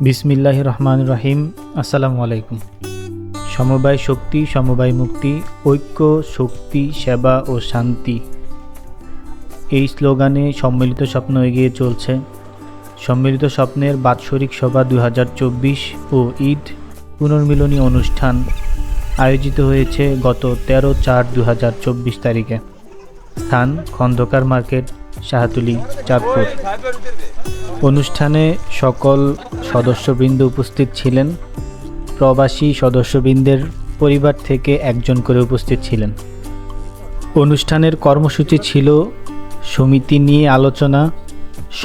বিসমিল্লাহির রহমানির রহিম। আসসালামু আলাইকুম। সমবায় শক্তি, সমবায় মুক্তি, ঐক্য, শক্তি, সেবা ও শান্তি, এই স্লোগানে সম্মিলিত স্বপ্ন এগিয়ে চলছে। সম্মিলিত স্বপ্নের বাৎসরিক সভা 2024 ও ঈদ পুনর্মিলনী অনুষ্ঠান আয়োজিত হয়েছে গত 13/4/2024 তারিখে। স্থান খন্দকার মার্কেট, শাহতলী, চাঁদপুর। অনুষ্ঠানে সকল সদস্যবৃন্দ উপস্থিত ছিলেন। প্রবাসী সদস্যবৃন্দের পরিবার থেকে একজন করে উপস্থিত ছিলেন। অনুষ্ঠানের কর্মসূচি ছিল সমিতি নিয়ে আলোচনা,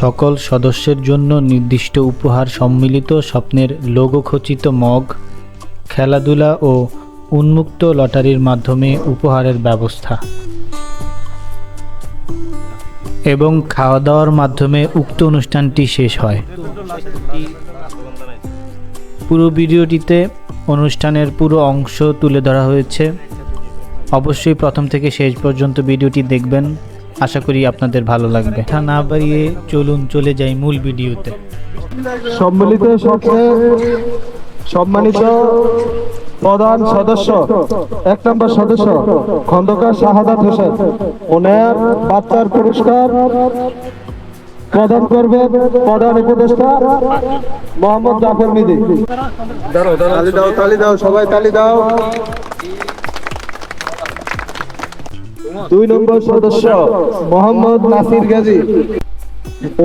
সকল সদস্যের জন্য নির্দিষ্ট উপহার, সম্মিলিত স্বপ্নের লোগো খচিত মগ, খেলাধুলা ও উন্মুক্ত লটারির মাধ্যমে উপহারের ব্যবস্থা এবং খাওয়া দাওয়ার মাধ্যমে উক্ত অনুষ্ঠানটি শেষ হয়। পুরো ভিডিওটিতে অনুষ্ঠানের পুরো অংশ তুলে ধরা হয়েছে। অবশ্যই প্রথম থেকে শেষ পর্যন্ত ভিডিওটি দেখবেন, আশা করি আপনাদের ভালো লাগবে। কথা না বাড়িয়ে চলুন চলে যাই মূল ভিডিওতে। সম্মিলিত স্বপ্নের সম্মানিত প্রধান সদস্য, 1 নম্বর সদস্য খন্দকার শাহাদাত হোসেন, ওনার বাচ্চার পুরস্কার প্রদান করবে প্রধান উপদেষ্টা মোহাম্মদ জাফর মিদি। তালি দাও সবাই, তালি দাও। 2 নম্বর সদস্য মোহাম্মদ নাসির গাজী,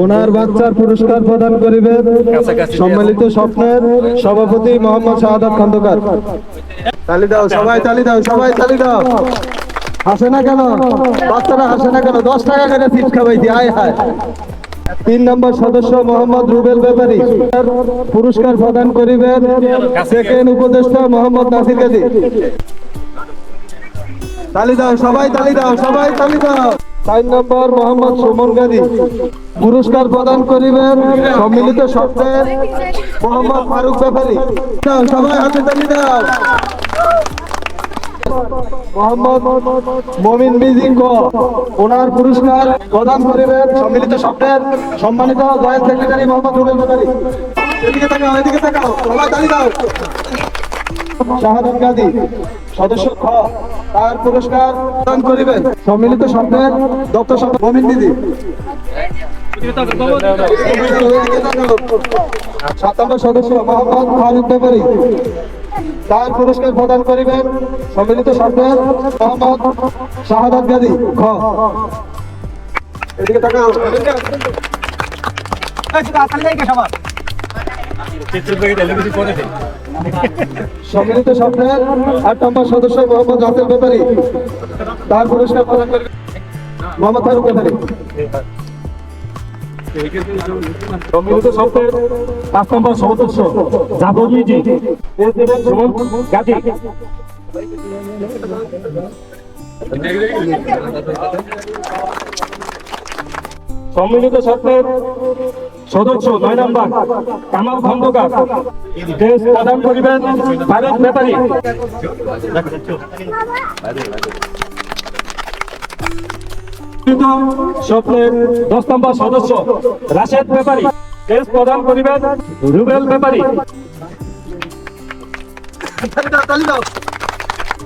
ওনার বাচ্চার পুরস্কার প্রদান করিবেন সম্মিলিত স্বপ্নের সভাপতি মোহাম্মদ শাহাদাত খন্দকার। তালি দাও সবাই, তালি দাও সবাই, তালি দাও। হাসে না কেন বাচ্চারা, হাসে না কেন? 10 টাকা করে চিপস খাওয়াইছি, আয় হায়। 3 নম্বর সদস্য মোহাম্মদ রুবেল ব্যাপারী, পুরস্কার প্রদান করিবেন সেকেন্ড উপদেষ্টা মোহাম্মদ নাসির গাজী। তালি দাও সবাই, তালি দাও সবাই, তালি দাও। 4 নম্বর মোহাম্মদ সুমন গাজী, পুরস্কার প্রদান করিবেন সম্মিলিত স্বপ্নের মোহাম্মদ ফারুক ব্যাপারী। সবাই হাতে তালি দাও। মোহাম্মদ মমিন মিজি, ওনার পুরস্কার প্রদান করিবেন সম্মিলিত স্বপ্নের সম্মানিত জয়েন্ট সেক্রেটারি মোহাম্মদ রুবেল ব্যাপারী। এদিকে তাকাও, এদিকে তাকাও, সবাই তালি দাও। শাহাদাত গাজী সদস্য খ, তার পুরস্কার প্রদান করিবেন সম্মিলিত স্বপ্নের দপ্তর সভাপতি মমিন মিজি। 7 নম্বর সদস্য মোহাম্মদ ফারুক ব্যাপারী, তার পুরস্কার প্রদান করিবেন সম্মিলিত স্বপ্নের মোহাম্মদ শাহাদাত গাজী খ। এদিকে তাকাও। সম্মিলিত স্বপ্নের 8 নম্বর সদস্য মোহাম্মদ জাফর ব্যাপারী, তার পুরস্কার প্রদান করবেন মোহাম্মদ ফারুক ব্যাপারী। সম্মিলিত স্বপ্নের 5 নম্বর সদস্য জাফর মিজি, সুমন গাজী। সম্মিলিত স্বপ্নের সদস্য 9 নম্বর কামাল খন্দকার, দেশ প্রদান করিবেন ফারুক ব্যাপারী। স্বপ্নের 10 নম্বর সদস্য রাশেদ ব্যাপারী, দেশ প্রদান করিবেন রুবেল ব্যাপারী।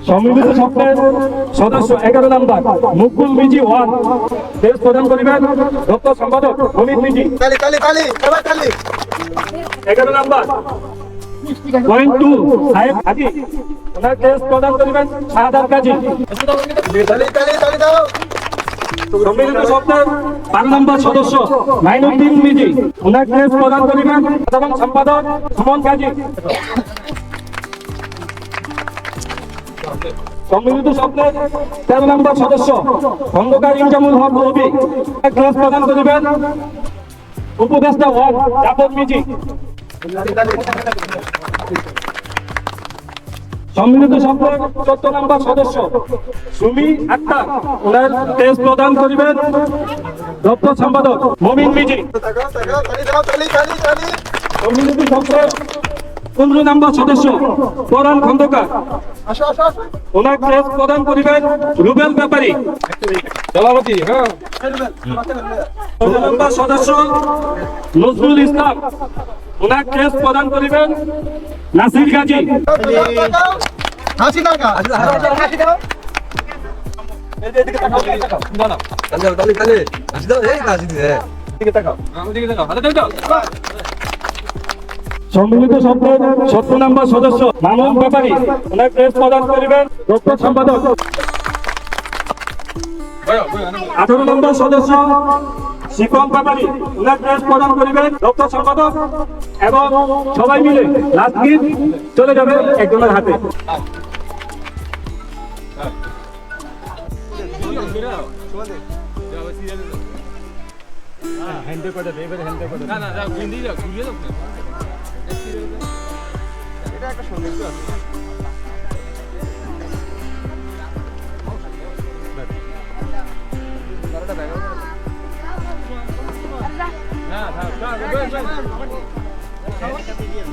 সম্মিলিত স্বপ্নের সদস্য 11 নম্বর মুকুল মিজি ওয়ান, দেশ প্রদান করিবেন দপ্তর সম্পাদক অমিত মিজি। 11 নম্বর পয়েন্ট 2 সাহেব হাজি, ওনার দেশ প্রদান করিবেন শাহাদাত গাজী। সম্মিলিত স্বপ্নের 12 নম্বর সদস্য মাইনুদ্দিন মিজি, ওনার দেশ প্রদান করিবেন সাধারণ সম্পাদক সুমন গাজী। সম্মিলিত স্বপ্নের 13 নম্বর সদস্য খন্দকার ইনজামুল হক রবি, দেশ প্রদান করিবেন উপদেষ্টা ওয়ান জাফর মিজি। সম্মিলিত স্বপ্নের 14 নম্বর সদস্য সুমি আক্তার, ওনার দেশ প্রদান করিবেন দপ্তর সম্পাদক মমিন মিজি। সম্মিলিত স্বপ্নের 15 নম্বর সদস্য পরাণ খন্দকার, ওনার ক্রেস প্রদান করিবেন রুবেল ব্যাপারী। সভাপতি 16 নম্বর সদস্য নজরুল ইসলাম, ওনার ক্রেস প্রদান করিবেন নাসির গাজী। সম্মিলিত শব্দের 17 নম্বর সদস্য মামুন ব্যাপারী, ওনার প্রেস প্রদান করিবেন দপ্তর সম্পাদক। 18 নম্বর সদস্য শিকন ব্যাপারী, ওনার প্রেস প্রদান করিবেন দপ্তর সম্পাদক। এবং সবাই মিলে লাস্ট গীত চলে যাবে একজনের হাতে।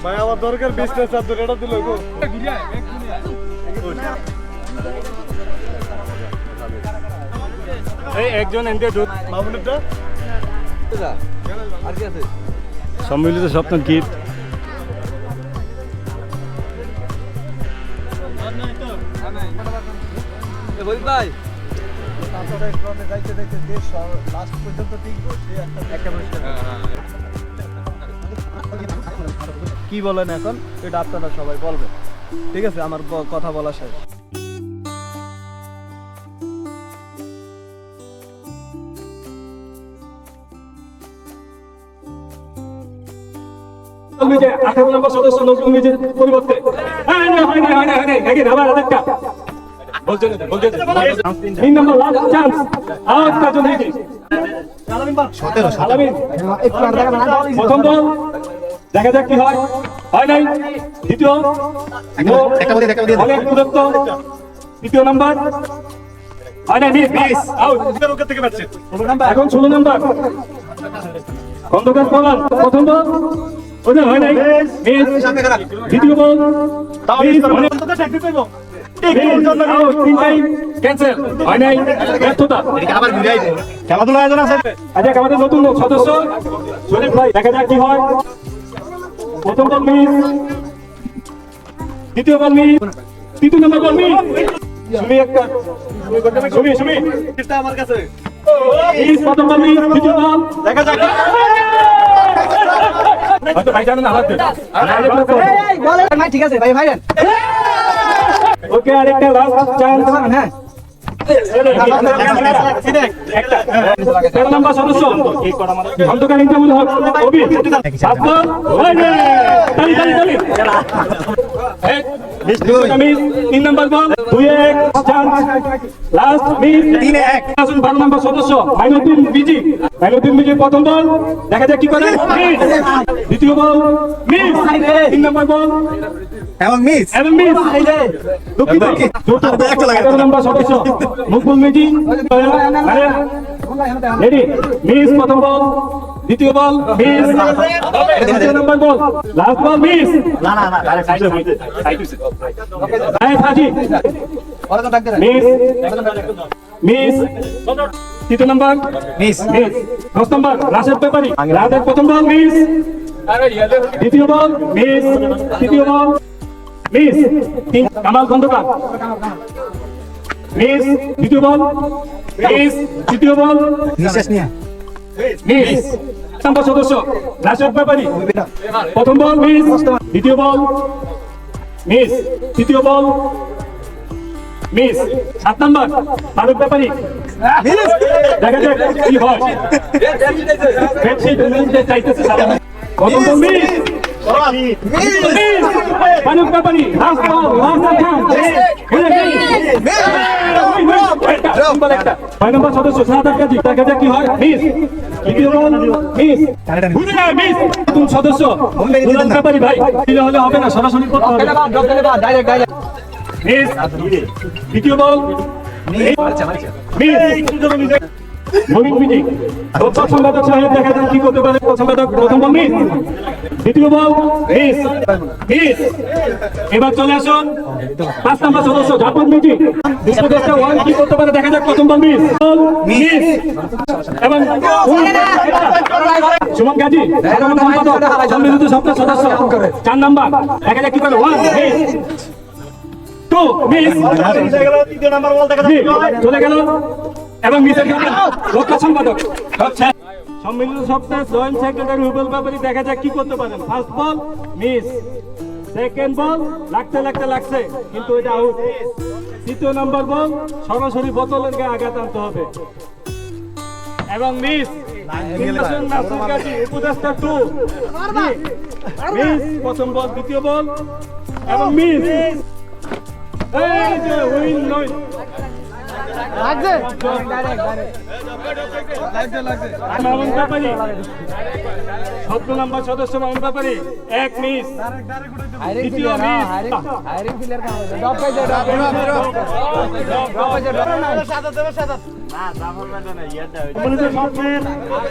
ভাই আমার দরকার 20টা চাদর, এটা দিল গো। এই একজন এনতে দুধ মামুনটা আর কি আছে? সম্মিলিত সপ্তম গীত। ভাই যাইতে যাইতে দেশ লাস্ট পর্যন্ত টিকবো, একটা কি বলেন এখন এটা আপনারা সবাই বলবেন, ঠিক আছে? আমার কথা বলা শেষ। মিজে 18 নম্বর সদস্য নজরুল মিজের পরিবর্তে আবার আরেকটা বলছেন 3 নম্বর লাস্ট চান্স আওয়াজ কাজ হয়েছে। আলামিন প্রথম বল, দেখা যাক কি হয়। হয় নাই। দ্বিতীয় অনেক দূরত্ব, তৃতীয় নাম্বার হয় নাই, মিস আউট। এখন 16 নাম্বার খন্দকার পলান, প্রথম বল ওটা হয় নাই, মিস। দ্বিতীয় বল মিস, ক্যান্সেল, হয় নাই, ব্যর্থতা। খেলাধুলা আয়োজন আছে। আচ্ছা, আমাদের নতুন সদস্য শরীফ ভাই, দেখা যাক কি হয়। প্রথম বল মিস, দ্বিতীয় বল মিস, তৃতীয় নম্বর বল মিস। সুমি একটা সুমি আমার কাছে মিস, প্রথম বল মিস, দ্বিতীয় বল দেখা যাক। হয়তো ভাই জানেন না, হাত দেন। ঠিক আছে ভাই, ভাই ওকে, আরেকটা লাস্ট চান্স। হ্যাঁ, 13 নম্বর সদস্য খন্দকার ইনজামুল হক অবি, 7 বল হয় না। তালি তালি তালি। 3 নম্বর বল 2-1 চান্স, লাস্ট মিস 3-1। 12 নম্বর সদস্য মাইনুদ্দিন বিজি, প্রথম বল দেখা যাক কি করে। মিস, দ্বিতীয় বল মিস, 3 নম্বর বল এবং মিস দুঃখিত। 11 নম্বর সদস্য মুকুল মিজি, রেডি, মিস, প্রথম বল, দ্বিতীয় বল মিস, তৃতীয় নম্বর ball last ball miss. Haji miss, miss, তৃতীয় নম্বর মিস, 10 নম্বর রাশেদ ব্যাপারী, রাশেদ প্রথম বল মিস, দ্বিতীয় বল মিস, তৃতীয় ball miss. Kamal Khandakar miss, দ্বিতীয় বল মিস, তৃতীয় বল মিস। নম্বর সদস্য রাশেদ ব্যাপারী, প্রথম বল মিস, দ্বিতীয় বল মিস, তৃতীয় বল মিস। 7 নম্বর ফারুক ব্যাপারী, দেখা যাক কি হয়। বেডশিট নিতে চাইতেছে সারা। প্রথম বল মিস, ফারুক ব্যাপারী, লাস্ট বল, লাস্ট চান্স। 6 নম্বর সদস্য সাদাত গাজী, দেখা যাক কি হয়। মিস, দ্বিতীয় বল মিস, মিস। নতুন সদস্য দুলাল ব্যাপারী ভাই, দিলে হলে হবে না, সরাসরি করতে হবে। মিস, দ্বিতীয় বল মিস, মুভিং মিটিং রোববার সম্পাদক সাহেব দেখা যাক কি করতে পারে। সম্পাদক প্রথম বল মিস, দ্বিতীয় বল মিস, মিস। এবার চলে আসুন 5 নম্বর সদস্য জাপান মিটিং উপদেষ্টা ওয়ান কি করতে পারে দেখা যাক। প্রথম বল মিস, মিস এবং সুমন গাজী সাধারণ সম্পাদক সম্মিলিত সপ্তাহ সদস্য 4 নাম্বার দেখা যাক কি করে। 1 মিস, 2 মিস, চলে গেল এবং মিসের লক্ষ্য সম্পাদক সম্মিলিত সপ্তাহ জয়েন্ট সেক্রেটারি রুবেল ব্যাপারী দেখা যাক কি করতে পারেন। ফার্স্ট বল মিস, সেকেন্ড বল লাগছে কিন্তু এটা আউট। তৃতীয় নাম্বার বল সরাসরি বোতলের গায়ে আঘাত আনতে হবে এবং মিস। নাসির গাজী উপদেষ্টা 2 মিস, প্রথম বল দ্বিতীয় বল এবং মিস। এই যে উইন নয় মামুন ব্যাপারী 17 নম্বর সদস্য মামুন ব্যাপারী 1 মিস, দ্বিতীয় মিস।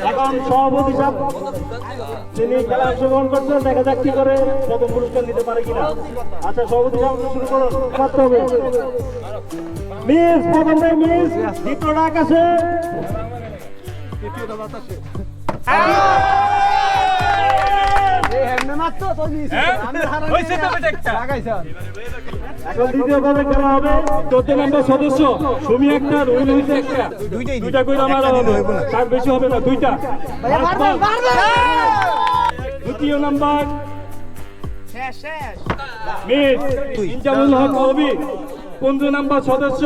এখন সভাপতি সাহেব তিনি খেলা অংশগ্রহণ করছেন দেখা যাক কি করে প্রথম পুরস্কার নিতে পারে কিনা। আচ্ছা সভাপতি সাহেব শুরু করুন, করতে হবে। মিস, প্রথম মিস, দ্বিতীয়টা আকাশে, তৃতীয়টা বাতাসে। এখন দ্বিতীয় ভাবে খেলা হবে। 14 নম্বর সদস্য সুমি আক্তার উইন হয়েছে একটা, দুইটা করে আমার তার বেশি হবে না, দুইটা। দ্বিতীয় নাম্বার মিস ইনজামুল হক অবি 15 নম্বর সদস্য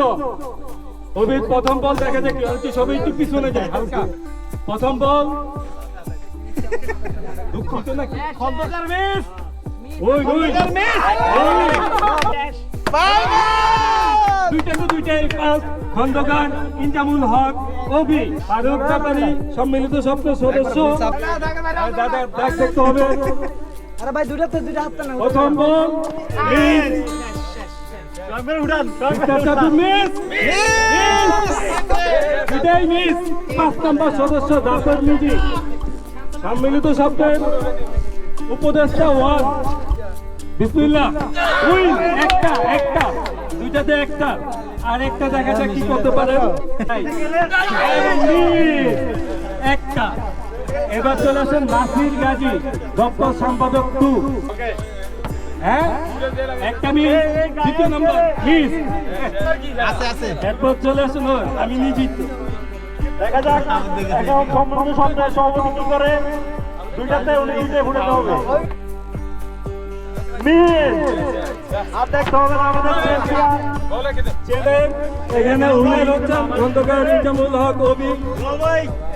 অবির প্রথম বল দেখা যায় সবাই একটু পিছনে যায় হালকা। প্রথম বল দুঃখিত নাকি খন্দকার মিস, ওই দুইটাই পাস। খন্দকার ইনজামুল হক অবি ফারুক ব্যাপারী সম্মিলিত সপ্তাহ সদস্য দাদা ডাক দেখতে হবে। প্রথম বল মিস, মিস। 5 নম্বর সদস্য দাসর মিজি সম্মিলিত শব্দের উপদেষ্টা 1 বিসমিল্লাহ উইন। একটা দুইটাতে একটা আর একটা দেখা যাক কি করতে পারে। একটা। এবার চলে আসেন নাসির গাজী দপ্তর সম্পাদক 2 হ্যাঁ একটা মিস, দ্বিতীয় নম্বর মিস। এরপর চলে আসুন আমি নিজেই দেখা যাক এখন সম্মানিত সন্ধ্যায় সভাপতি কি করে। দুইটাতে উনি দুইটাই ফুটাতে হবে। মিস আর দেখতে হবে না আমাদের ছেলের এখানে উনি হচ্ছেন খন্দকার ইনজামুল হক অবি।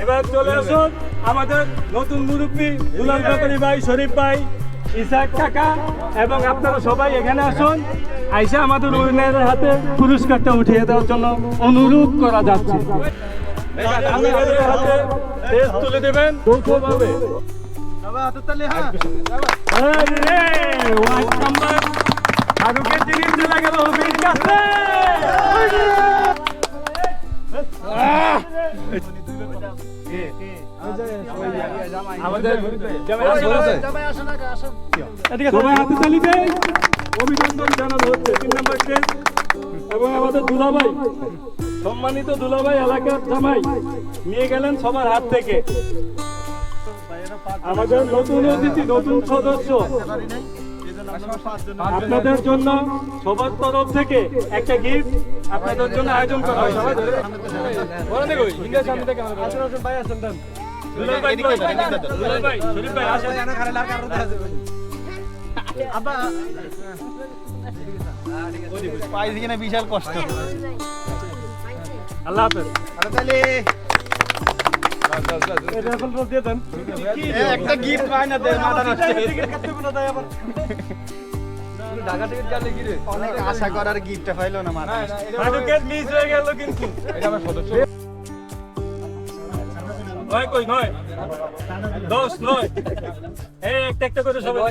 এবার চলে আসুন আমাদের নতুন মুরব্বী দুলাল ব্যাপারী ভাই, শরীফ ভাই, ইসাক কাকা এবং আপনারা সবাই এখানে আসুন। আইসা আমাদের উইনারের হাতে পুরস্কারটা উঠিয়ে দেওয়ার জন্য অনুরোধ করা যাচ্ছে। হাতে তুলে দেবেন যৌথভাবে। ফারুকের জিনিস চলে গেল অভির কাছে। আমাদের সবাই হাতে তালি দেয়, অভিনন্দন জানানো হচ্ছে 3 নম্বর কেস। এবং আমাদের দুলাভাই সম্মানিত দুলাভাই এলাকার জামাই নিয়ে গেলেন সবার হাত থেকে। আমাদের নতুন অতিথি নতুন সদস্য আপনাদের জন্য সবার তরফ থেকে একটা গিফট আপনাদের জন্য আয়োজন করা হয়েছে। বিশাল কষ্ট। আল্লাহ হাফেজ। একটা গিফট পায় না দেয় মাথা নষ্ট। অনেক আশা করার গিফটটা পাইলো না মাথা। মিস হয়ে গেল কিন্তু নয় কই নয় 10 নয়। এই একটা করে সবাই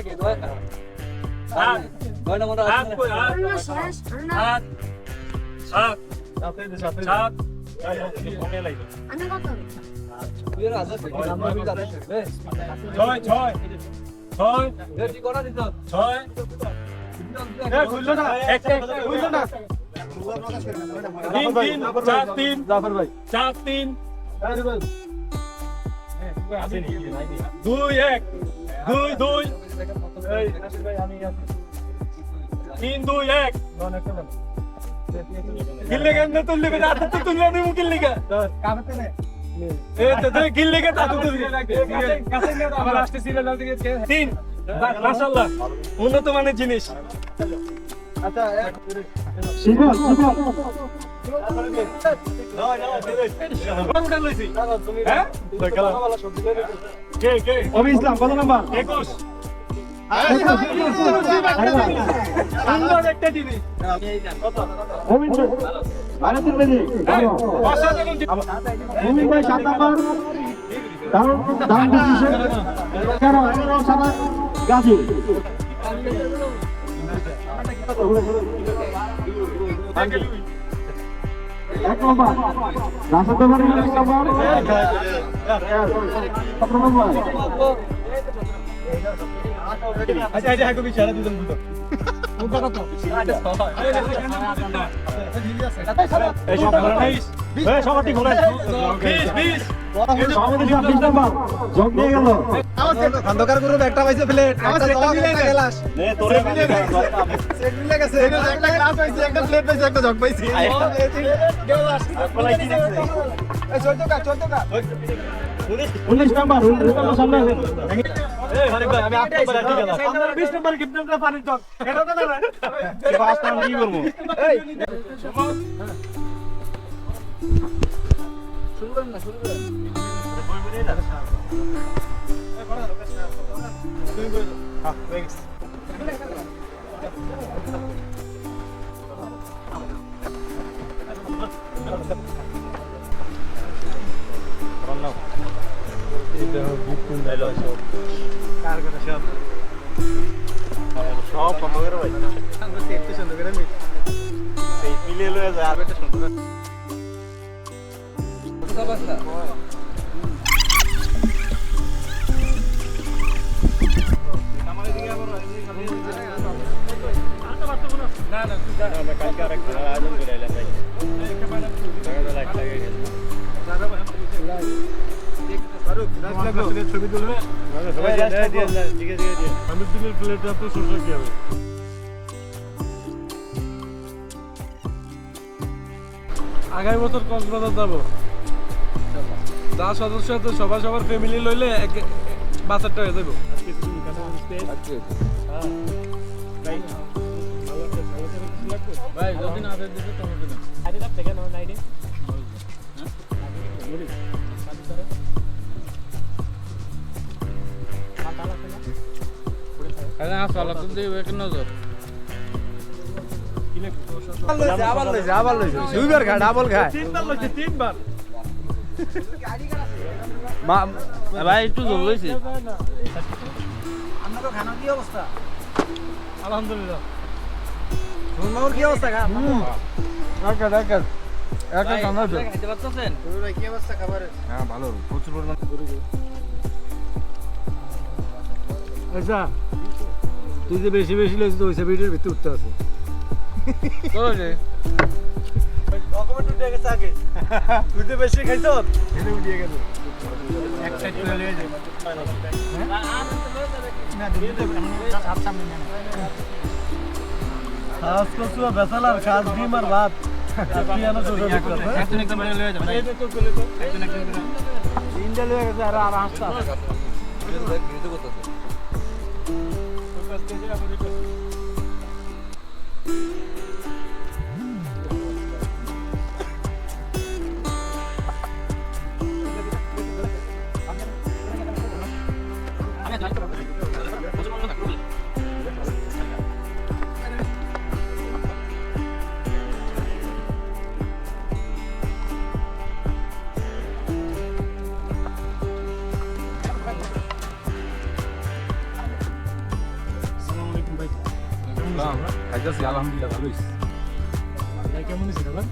হাত হাত কই হাত হাত হাত ছয় ছয় ছয় ছয় তিন তিন চার তিন জাফর ভাই চার তিন দুই এক দুই দুই তিন দুই এক কিল্লে কেন তুললি বে রাত তো তুললে নি মুকিল্লি কা এ তো তুই কিল্লে কে তা তুললি আবার লাস্টে সিরিয়াল দাও দিকে তিন মাশাআল্লাহ উন্নত মানের জিনিস আচ্ছা শিবল শিবল হ্যাঁ কে কে অবি ইসলাম কত নাম্বার 21 সুন্দর একটা জিনিস অমিন আরে দিদি অসাধারণ জিনিস। অমিন ভাই 7 নাম্বার দাম দাম দিছে 11 সাদা গাজী এক নম্বর রাসা তো বাড়ি এক নম্বর কত নম্বর আচ্ছা এটা হাকো বিছারা দুজন দুটো এই সব ঘোরা নাই এই সবটি ঘোরা 20 সভাপতি সাহেব 20 নম্বর যোগ দিয়ে গেল অন্ধকার করে একটা পাইছে প্লেট একটা গ্লাস নে তোরে সেট মিলে গেছে একটা গ্লাস পাইছে একটা প্লেট পাইছে একটা জগ পাইছি বলাই কি দেখছে এই 14 কা 19 নম্বর সামনে আছে এই আরে ভাই আমি আপনি বলা ঠিক আছে আমরা 20 নম্বর গিফট নাম পানি টক এটা তো না কি বাস্তা আমি কি করব এই সব বন্ধ করে ভাই আমরা সেট সুন্দর করে মিট এই মিলে লয়ে যায় আর একটা সুন্দর আমরা কালকে আরেকটা আয়োজন করে এলাম ভাই লাইট লাগিয়ে গেছে ছবি তুলবে আমি দিনের প্লেটে আপনার সরষে কি হবে আগামী বছর কক্সবাজার যাবো যা সদস্য আছে সবার সবার ফ্যামিলি লইলে বাচ্চাটা হয়ে যাবো ভাই যদি না দিতে টমেটো দেন আরে আসলে তুমি দেবে কেন নজর আবার লইছে দুইবার খা ডাবল খা তিনবার ভাই একটু জল লইছি আপনাদের খানা কি অবস্থা আলহামদুলিল্লাহ সুনমাউর কি অবস্থা খা ডাকা ডাকা একটা কানা দে খাইতে পারতেছেন ভাই কি অবস্থা খাবারের হ্যাঁ ভালো প্রচুর পরিমাণ আচ্ছা তুই যে বেশি বেশি লইছিস তো ওই সাইডের ভিতরে উঠতে আছে করে ডকুমেন্ট উঠে গেছে আগে তুই তো বেশি খাইছ এনে উঠিয়ে গেল এক সাইড করে লয়ে যাবে না দিয়ে দেব হাত সামনে নেন খাস কচু বেসালার খাস ডিম আর ভাত আর পিয়ানো চোষা দেখতে একজন একজন করে লয়ে যাবে এই তো চলে তো একজন একজন করে তিনটা লয়ে গেছে আর আর হাসতা খাইতেছি আলহামদুলিল্লাহ ভালো হইছে কেমন হয়েছে খাবার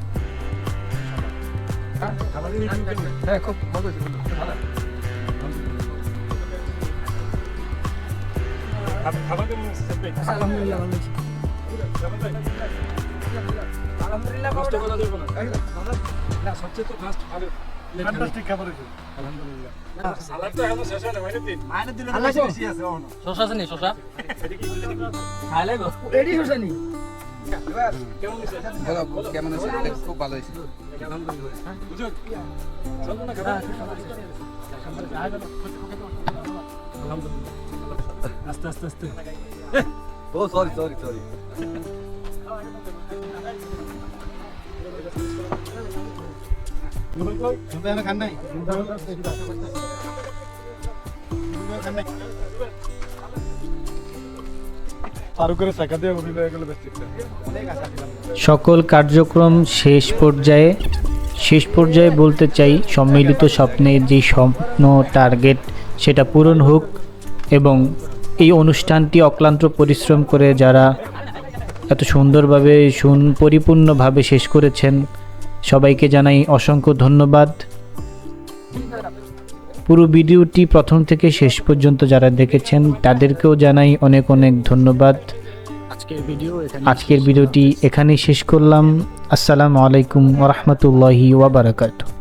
হ্যাঁ খুব ভালো হয়েছে খাবার কেমন হয়েছে? আলহামদুলিল্লাহ কষ্ট করা যাবে না না সবচেয়ে তো ফার্স্ট ভালো ফ্যান্টাস্টিক খাবার হয়েছে সালাদ তো এখনো শেষ হয় না মাইনে দিন মাইনে দিলে বেশি বেশি আছে ওখানে শশা আছে নি শশা এদিকে এদিকে খাই লাগো রেডি শশা নি কেমন হয়েছে? কেমন আছে খুব ভালো হয়েছে বুঝুন চলো না খাবার আস্তে আস্তে আস্তে ও সরি সরি সরি খান নাই আরো করে টাকা দিয়ে অভিনয় করলে বেশ ঠিক সকল কার্যক্রম শেষ পর্যায়ে বলতে চাই সম্মিলিত স্বপ্নের যে স্বপ্ন টার্গেট সেটা পূরণ হোক এবং এই অনুষ্ঠানটি অক্লান্ত পরিশ্রম করে যারা এত সুন্দরভাবে পরিপূর্ণভাবে শেষ করেছেন সবাইকে জানাই অসংখ্য ধন্যবাদ। পুরো ভিডিওটি প্রথম থেকে শেষ পর্যন্ত যারা দেখেছেন তাদেরকেও জানাই অনেক অনেক ধন্যবাদ। আজকের ভিডিওটি এখানেই শেষ করলাম। আসসালামু আলাইকুম ওয়া রাহমাতুল্লাহি ওয়া বারাকাতুহু।